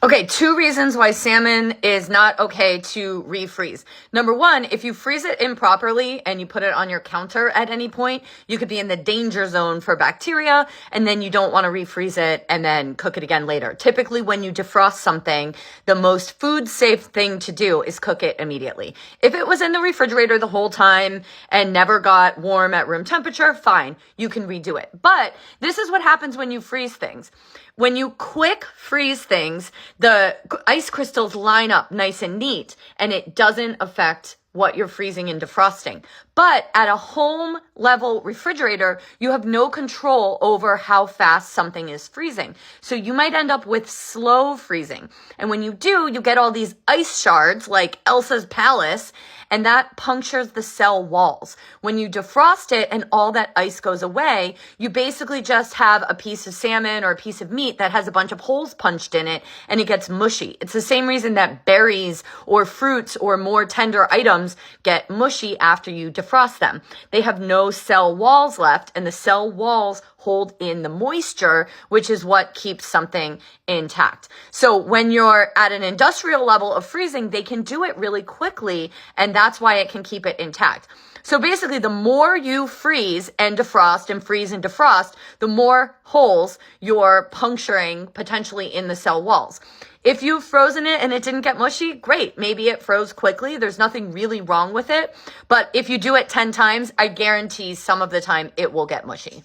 Okay, two reasons why salmon is not okay to refreeze. Number one, if you freeze it improperly and you put it on your counter at any point, you could be in the danger zone for bacteria, and then you don't want to refreeze it and then cook it again later. Typically, when you defrost something, the most food safe thing to do is cook it immediately. If it was in the refrigerator the whole time and never got warm at room temperature, fine, you can redo it. But this is what happens when you freeze things. When you quick freeze things, the ice crystals line up nice and neat, and it doesn't affect what you're freezing and defrosting. But at a home level refrigerator, you have no control over how fast something is freezing. So you might end up with slow freezing. And when you do, you get all these ice shards like Elsa's palace, and that punctures the cell walls. When you defrost it and all that ice goes away, you basically just have a piece of salmon or a piece of meat that has a bunch of holes punched in it, and it gets mushy. It's the same reason that berries or fruits or more tender items get mushy after you defrost them. They have no cell walls left, and the cell walls hold in the moisture, which is what keeps something intact. So when you're at an industrial level of freezing, they can do it really quickly, and that's why it can keep it intact. So basically, the more you freeze and defrost and freeze and defrost, the more holes you're puncturing potentially in the cell walls. If you've frozen it and it didn't get mushy, great. Maybe it froze quickly. There's nothing really wrong with it. But if you do it 10 times, I guarantee some of the time it will get mushy.